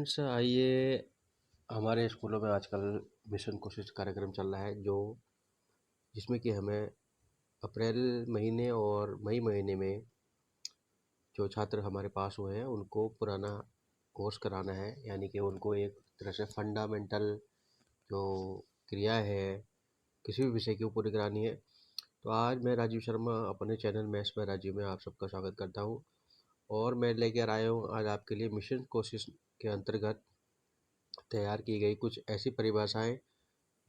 Friends, आइए हमारे स्कूलों में आजकल मिशन कोशिश कार्यक्रम चल रहा है जिसमें कि हमें अप्रैल महीने और मई महीने में जो छात्र हमारे पास हुए हैं उनको पुराना कोर्स कराना है, यानी कि उनको एक तरह से फंडामेंटल जो क्रिया है किसी भी विषय की वो पूरी करानी है। तो आज मैं राजीव शर्मा अपने चैनल मैथ्स बाय राजीव में आप सबका स्वागत करता हूँ और मैं लेकर आया हूँ आज आपके लिए मिशन कोशिश के अंतर्गत तैयार की गई कुछ ऐसी परिभाषाएं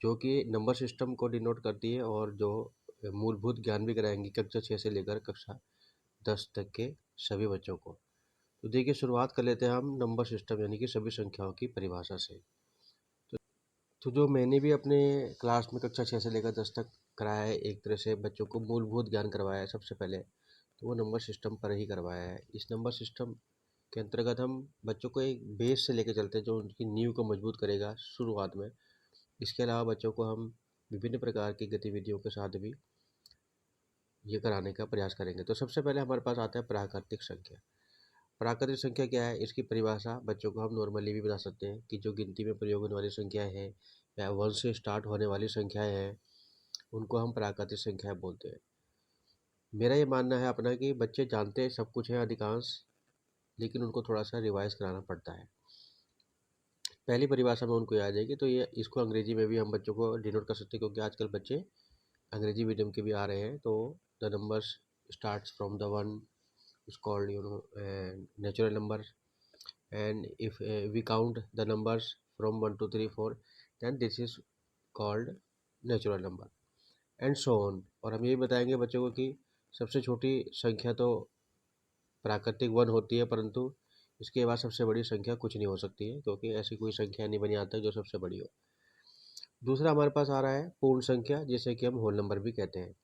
जो कि नंबर सिस्टम को डिनोट करती है और जो मूलभूत ज्ञान भी कराएंगी कक्षा 6 से लेकर कक्षा 10 तक के सभी बच्चों को। तो देखिए, शुरुआत कर लेते हैं हम नंबर सिस्टम यानी कि सभी संख्याओं की परिभाषा से। तो जो मैंने भी अपने क्लास में कक्षा 6 से लेकर 10 तक कराया है, एक तरह से बच्चों को मूलभूत ज्ञान करवाया है सबसे पहले, तो वो नंबर सिस्टम पर ही करवाया है। इस नंबर सिस्टम के अंतर्गत हम बच्चों को एक बेस से लेकर चलते हैं जो उनकी नींव को मजबूत करेगा शुरुआत में। इसके अलावा बच्चों को हम विभिन्न प्रकार की गतिविधियों के साथ भी ये कराने का प्रयास करेंगे। तो सबसे पहले हमारे पास आता है प्राकृतिक संख्या। प्राकृतिक संख्या क्या है, इसकी परिभाषा बच्चों को हम नॉर्मली भी बता सकते हैं कि जो गिनती में प्रयोग होने वाली संख्याएं हैं या 1 से स्टार्ट होने वाली संख्याएं हैं उनको हम प्राकृतिक संख्याएं बोलते हैं। मेरा ये मानना है अपना कि बच्चे जानते हैं सब कुछ है अधिकांश, लेकिन उनको थोड़ा सा रिवाइज कराना पड़ता है। पहली परिभाषा में उनको याद है कि तो ये इसको अंग्रेजी में भी हम बच्चों को डिनोट कर सकते हैं, क्योंकि आजकल बच्चे अंग्रेजी मीडियम के भी आ रहे हैं। तो the numbers starts from the one is called natural number, and if we count the numbers from 1 to 3 4, then this is called natural number and so on। और हम ये बताएंगे बच्चों को कि सबसे छोटी संख्या तो प्राकृतिक 1 होती है, परंतु इसके बाद सबसे बड़ी संख्या कुछ नहीं हो सकती है, क्योंकि ऐसी कोई संख्या नहीं बनी आज तक जो सबसे बड़ी हो। दूसरा हमारे पास आ रहा है पूर्ण संख्या, जिसे कि हम होल नंबर भी कहते हैं।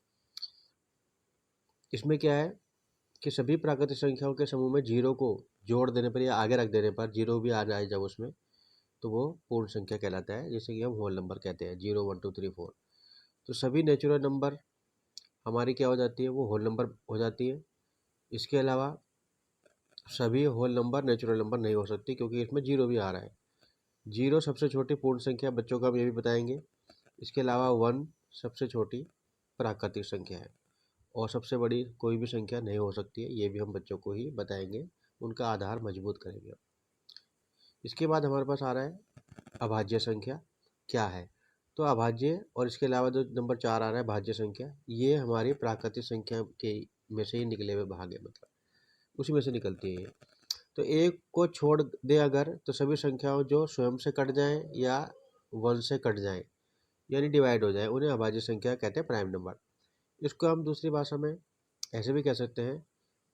इसमें क्या है कि सभी प्राकृतिक संख्याओं के समूह में जीरो को जोड़ देने पर या आगे रख देने पर जीरो भी आ जाए जब उसमें, तो वो पूर्ण संख्या कहलाता है, जिसे कि हम होल नंबर कहते हैं। 0 1 2 3 4। तो सभी नेचुरल नंबर हमारी क्या हो जाती है, वो होल नंबर हो जाती है। इसके अलावा सभी होल नंबर नेचुरल नंबर नहीं हो सकती, क्योंकि इसमें जीरो भी आ रहा है। जीरो सबसे छोटी पूर्ण संख्या बच्चों को हम ये भी बताएंगे। इसके अलावा 1 सबसे छोटी प्राकृतिक संख्या है और सबसे बड़ी कोई भी संख्या नहीं हो सकती है, ये भी हम बच्चों को ही बताएंगे, उनका आधार मजबूत करेंगे। इसके बाद हमारे पास आ रहा है अभाज्य संख्या क्या है। तो अभाज्य और इसके अलावा जो नंबर 4 आ रहा है भाज्य संख्या, ये हमारी प्राकृतिक संख्या के में से ही निकले हुए भाग है, मतलब उसी में से निकलती है ये। तो एक को छोड़ दे अगर, तो सभी संख्याओं जो स्वयं से कट जाएं या 1 से कट जाएं यानी डिवाइड हो जाए, उन्हें अभाज्य संख्या कहते हैं, प्राइम नंबर। इसको हम दूसरी भाषा में ऐसे भी कह सकते हैं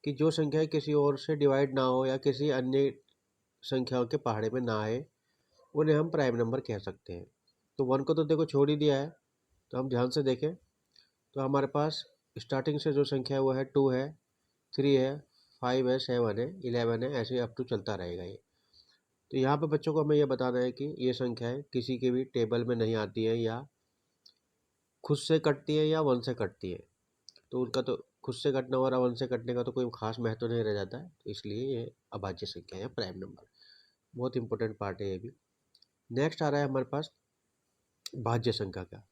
कि जो संख्याएं किसी और से डिवाइड ना हो या किसी अन्य संख्याओं के पहाड़े में ना आए, उन्हें हम प्राइम नंबर कह सकते हैं। तो 1 को तो देखो छोड़ ही दिया है, तो हम ध्यान से देखें तो हमारे पास स्टार्टिंग से जो संख्या है वो है 2 है, 3 है, 5 है, 7 है, 11 है, ऐसे अप टू चलता रहेगा ये। तो यहाँ पे बच्चों को हमें ये बताना है कि ये संख्याएं किसी के भी टेबल में नहीं आती है या खुद से कटती है या 1 से कटती है। तो उनका तो खुद से कटना और 1 से कटने का तो कोई खास महत्व नहीं रह जाता है, तो इसलिए ये अभाज्य संख्या है, प्राइम नंबर। बहुत इंपॉर्टेंट पार्ट है ये भी। नेक्स्ट आ रहा है हमारे पास भाज्य संख्या का।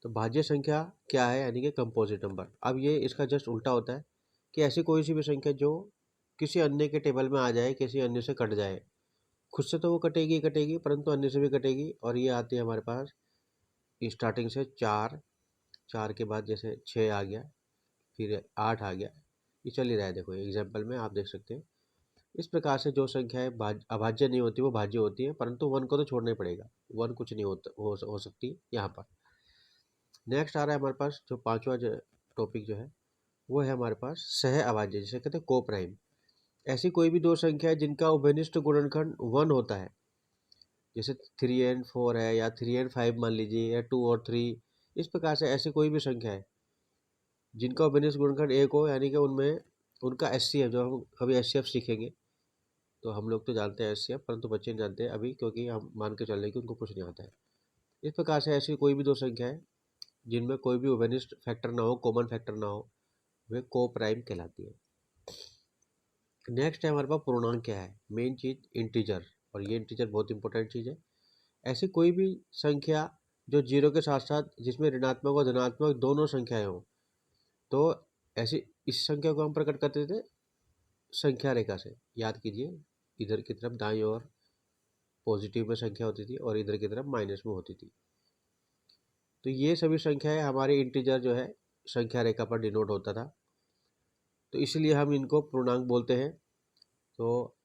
तो भाज्य संख्या क्या है, यानी कि कंपोजिट नंबर। अब ये इसका जस्ट उल्टा होता है कि ऐसी कोई सी भी संख्या जो किसी अन्य के टेबल में आ जाए, किसी अन्य से कट जाए। खुद से तो वो कटेगी कटेगी, परंतु अन्य से भी कटेगी। और ये आती है हमारे पास स्टार्टिंग से 4, 4 के बाद जैसे 6 आ गया, फिर 8 आ गया, ये चल ही रहा है। देखो एग्जाम्पल में आप देख सकते हैं। इस प्रकार से जो संख्याएं अभाज्य नहीं होती वो भाज्य होती है, परंतु 1 को तो छोड़ना ही पड़ेगा, 1 कुछ नहीं होता हो सकती यहाँ पर। नेक्स्ट आ रहा है हमारे पास जो पांचवा टॉपिक जो है वो है हमारे पास सह अभाज्य, जिसे कहते हैं को प्राइम। ऐसी कोई भी दो संख्या है जिनका उभयनिष्ठ गुणनखंड 1 होता है, जैसे 3 and 4 है या 3 and 5 मान लीजिए, या 2 और 3। इस प्रकार से ऐसी कोई भी संख्या है जिनका उभयनिष्ठ गुणनखंड 1 हो, यानी कि उनमें उनका एचसीएफ, जो हम कभी एचसीएफ सीखेंगे तो हम लोग तो जानते हैं एचसीएफ, परंतु बच्चे नहीं जानते हैं अभी, क्योंकि हम मान के चल रहे हैं कि उनको कुछ नहीं आता है। इस प्रकार से ऐसी कोई भी दो संख्या है जिनमें कोई भी उभयनिष्ठ फैक्टर ना हो, कॉमन फैक्टर ना हो, वे को प्राइम कहलाती है। नेक्स्ट है हमारे पास पूर्णांक क्या है, मेन चीज इंटीजर। और ये इंटीजर बहुत इंपॉर्टेंट चीज़ है। ऐसी कोई भी संख्या जो जीरो के साथ साथ जिसमें ऋणात्मक और धनात्मक दोनों संख्याएं हों, तो ऐसी इस संख्या को हम प्रकट करते थे संख्या रेखा से। याद कीजिए, इधर की तरफ दाईं ओर पॉजिटिव में संख्या होती थी और इधर की तरफ माइनस में होती थी। तो ये सभी संख्याएं हमारे इंटीजर जो है संख्या रेखा पर डिनोट होता था, तो इसलिए हम इनको पूर्णांक बोलते हैं। तो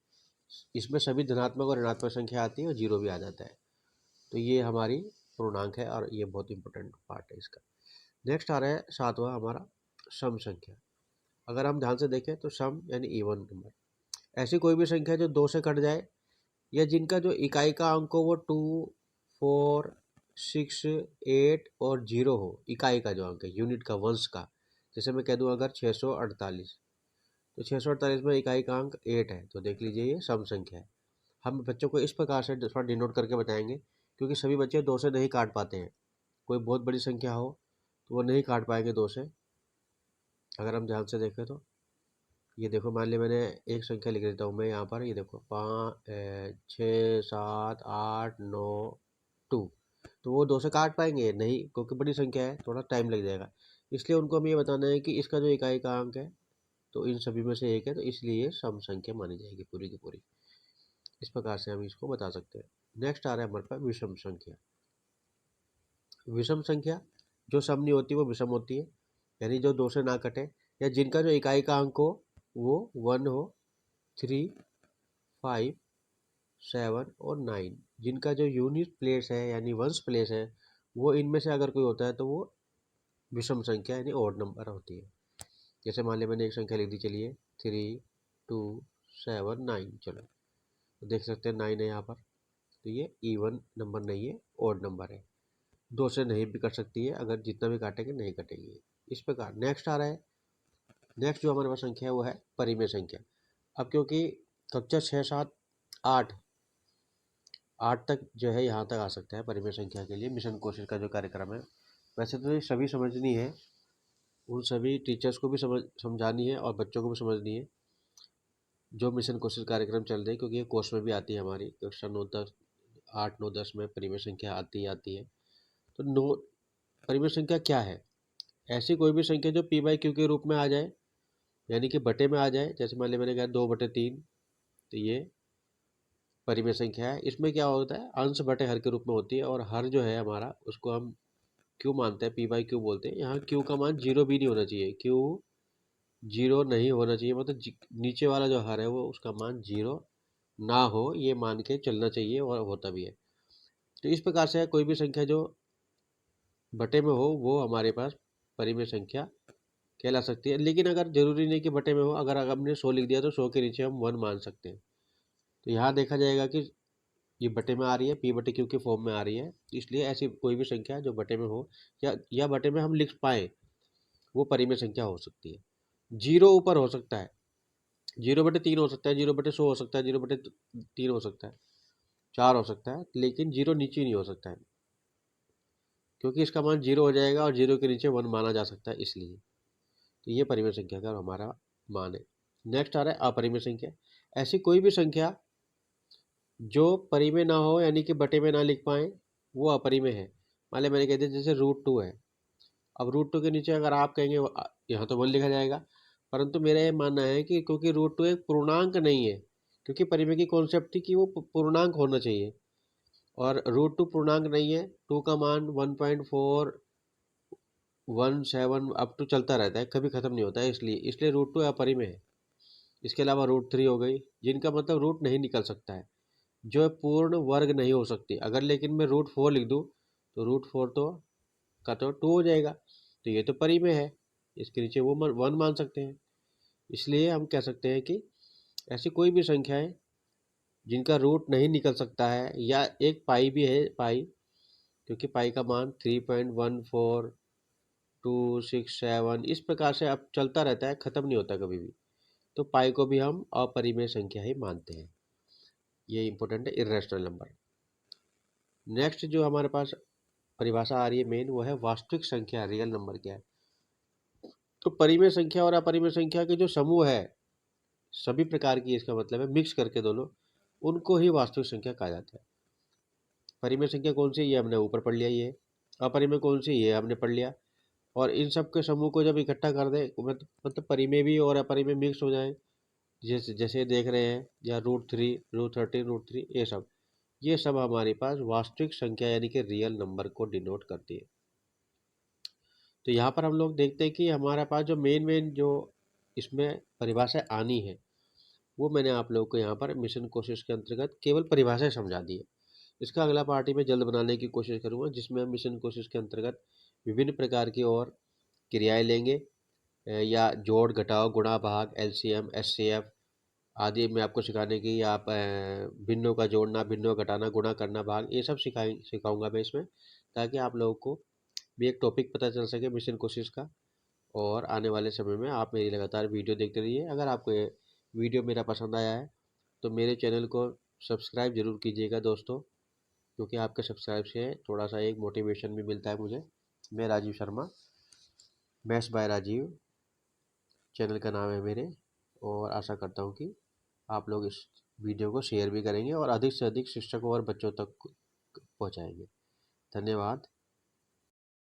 इसमें सभी धनात्मक और ऋणात्मक संख्या आती है और जीरो भी आ जाता है, तो ये हमारी पूर्णांक है और ये बहुत इंपॉर्टेंट पार्ट है इसका। नेक्स्ट आ रहा है सातवां हमारा सम संख्या। अगर हम ध्यान से देखें तो सम यानी इवन नंबर, ऐसी कोई भी संख्या जो दो से कट जाए या जिनका जो इकाई का अंक हो वो 2, 4, 6, 8 और 0 हो। इकाई का जो अंक है, यूनिट का, वंश का, जैसे मैं कह दूं अगर 648, तो 648 में इकाई का अंक 8 है, तो देख लीजिए ये सम संख्या है। हम बच्चों को इस प्रकार से थोड़ा डिनोट करके बताएंगे, क्योंकि सभी बच्चे दो से नहीं काट पाते हैं। कोई बहुत बड़ी संख्या हो तो वो नहीं काट पाएंगे दो से। अगर हम ध्यान से देखें तो ये देखो, मान लिया मैंने एक संख्या लिख देता हूँ मैं यहाँ पर, ये देखो 6, 7, 8, 9, 2, तो वो दो से काट पाएंगे नहीं, क्योंकि बड़ी संख्या है, थोड़ा टाइम लग जाएगा। इसलिए उनको हमें ये बताना है कि इसका जो इकाई का अंक है तो इन सभी में से एक है, तो इसलिए ये सम संख्या मानी जाएगी पूरी की पूरी। इस प्रकार से हम इसको बता सकते हैं। नेक्स्ट आ रहा है हमारे पास विषम संख्या। विषम संख्या जो सम नहीं होती वो विषम होती है, यानी जो दो से ना कटे या जिनका जो इकाई का अंक हो वो 1 हो, 3, 5, 7 और 9, जिनका जो यूनिट प्लेस है यानी वंश प्लेस है वो इनमें से अगर कोई होता है तो वो विषम संख्या यानी ओड नंबर होती है। जैसे मान लिया मैंने एक संख्या लिख दी, चलिए 3, 2, 7, 9, चलो तो देख सकते हैं 9 है यहाँ पर, तो ये इवन नंबर नहीं है, ओड नंबर है। दो से नहीं भी कट सकती है, अगर जितना भी काटेंगे नहीं कटेंगे। इस प्रकार नेक्स्ट आ रहा है, नेक्स्ट जो हमारे पास संख्या है वो है परिमेय संख्या। अब क्योंकि कक्षा 6, 7, 8 तक जो है यहाँ तक आ सकता है परिमेय संख्या के लिए मिशन कोशिश का जो कार्यक्रम है। वैसे तो ये सभी समझनी है, उन सभी टीचर्स को भी समझानी है और बच्चों को भी समझनी है जो मिशन कोशिश कार्यक्रम चल रहे हैं, क्योंकि ये कोर्स में भी आती है हमारी कक्षा 9, 10, 8, 9, 10 में परिमेय संख्या आती है। तो परिमेय संख्या क्या है? ऐसी कोई भी संख्या जो पी बाई क्यू के रूप में आ जाए, यानी कि बटे में आ जाए। जैसे मान लिया मैंने कहा 2/3, तो ये परिमेय संख्या है। इसमें क्या होता है, अंश बटे हर के रूप में होती है, और हर जो है हमारा उसको हम क्यू मानते हैं, पी बाई क्यू बोलते हैं। यहाँ क्यू का मान जीरो भी नहीं होना चाहिए, क्यू जीरो नहीं होना चाहिए, मतलब नीचे वाला जो हर है वो उसका मान जीरो ना हो, ये मान के चलना चाहिए, और होता भी है। तो इस प्रकार से कोई भी संख्या जो बटे में हो वो हमारे पास परिमेय संख्या कहला सकती है। लेकिन अगर जरूरी नहीं कि बटे में हो, अगर हमने 100 लिख दिया तो 100 के नीचे हम 1 मान सकते हैं। तो यहाँ देखा जाएगा कि ये बटे में आ रही है, पी बटे क्यू के फॉर्म में आ रही है, इसलिए ऐसी कोई भी संख्या जो बटे में हो या बटे में हम लिख पाए वो परिमेय संख्या हो सकती है। जीरो ऊपर हो सकता है, 0/3 हो सकता है, 0/100 हो सकता है, 0/3 हो सकता है, 4 हो सकता है, लेकिन जीरो नीचे नहीं हो सकता है, क्योंकि इसका मान जीरो हो जाएगा और जीरो के नीचे 1 माना जा सकता है, इसलिए। तो ये परिमेय संख्या का हमारा मान है। नेक्स्ट आ रहा है अपरिमेय संख्या। ऐसी कोई भी संख्या जो परिमेय ना हो, यानी कि बटे में ना लिख पाए, वो अपरिमेय है। मान लिया मैंने कह दिया जैसे √2 है, अब √2 के नीचे अगर आप कहेंगे यहाँ तो 1 लिखा जाएगा, परंतु मेरा ये मानना है कि क्योंकि √2 एक पूर्णांक नहीं है, क्योंकि परिमेय की कॉन्सेप्ट थी कि वो पूर्णांक होना चाहिए, और √2 पूर्णांक नहीं है। 2 का मान 1.417 अप टू चलता रहता है, कभी खत्म नहीं होता है, इसलिए √2 अपरिमेय है। इसके अलावा √3 हो गई, जिनका मतलब रूट नहीं निकल सकता है, जो पूर्ण वर्ग नहीं हो सकती। अगर लेकिन मैं √4 लिख दूँ तो √4 तो का तो 2 हो जाएगा, तो ये तो परिमेय है, इसके नीचे वो 1 मान सकते हैं। इसलिए हम कह सकते हैं कि ऐसी कोई भी संख्याएं जिनका रूट नहीं निकल सकता है, या एक पाई भी है, पाई, क्योंकि पाई का मान 3.14267 इस प्रकार से अब चलता रहता है, खत्म नहीं होता कभी भी, तो पाई को भी हम अपरिमेय संख्या ही मानते हैं। ये इंपॉर्टेंट है, इर्रेशनल नंबर। नेक्स्ट जो हमारे पास परिभाषा आ रही है मेन, वो है वास्तविक संख्या, रियल नंबर क्या है। तो परिमेय संख्या और अपरिमेय संख्या के जो समूह है सभी प्रकार की, इसका मतलब है मिक्स करके दोनों, उनको ही वास्तविक संख्या कहा जाता है। परिमेय संख्या कौन सी, ये हमने ऊपर पढ़ लिया। ये अपरिमेय कौन सी, ये हमने पढ़ लिया। और इन सब के समूह को जब इकट्ठा कर दें, मतलब परिमेय भी और अपरिमेय मिक्स हो जाए, जैसे जैसे देख रहे हैं, या √3, √13, √3, ये सब हमारे पास वास्तविक संख्या यानी कि रियल नंबर को डिनोट करती है। तो यहाँ पर हम लोग देखते हैं कि हमारे पास जो मेन मेन जो इसमें परिभाषा आनी है, वो मैंने आप लोगों को यहाँ पर मिशन कोशिश के अंतर्गत केवल परिभाषाएं समझा दी है। इसका अगला पार्टी में जल्द बनाने की कोशिश करूँगा, जिसमें हम मिशन कोशिश के अंतर्गत विभिन्न प्रकार की और क्रियाएं लेंगे, या जोड़, घटाव, गुणा, भाग, एलसीएम, एचसीएफ आदि में आपको सिखाने की, आप भिन्नों का जोड़ना, भिन्नों का घटाना, गुणा करना, भाग, ये सब सिखाऊंगा मैं इसमें, ताकि आप लोगों को भी एक टॉपिक पता चल सके मिशन कोशिश का। और आने वाले समय में आप मेरी लगातार वीडियो देखते रहिए। अगर आपको ये वीडियो मेरा पसंद आया है तो मेरे चैनल को सब्सक्राइब जरूर कीजिएगा दोस्तों, क्योंकि आपके सब्सक्राइब से थोड़ा सा एक मोटिवेशन भी मिलता है मुझे। मैं Rajiv Sharma, maths by Rajiv channel का नाम है मेरे, और आशा करता हूँ कि आप लोग इस वीडियो को शेयर भी करेंगे और अधिक से अधिक शिक्षकों और बच्चों तक पहुँचाएंगे। धन्यवाद।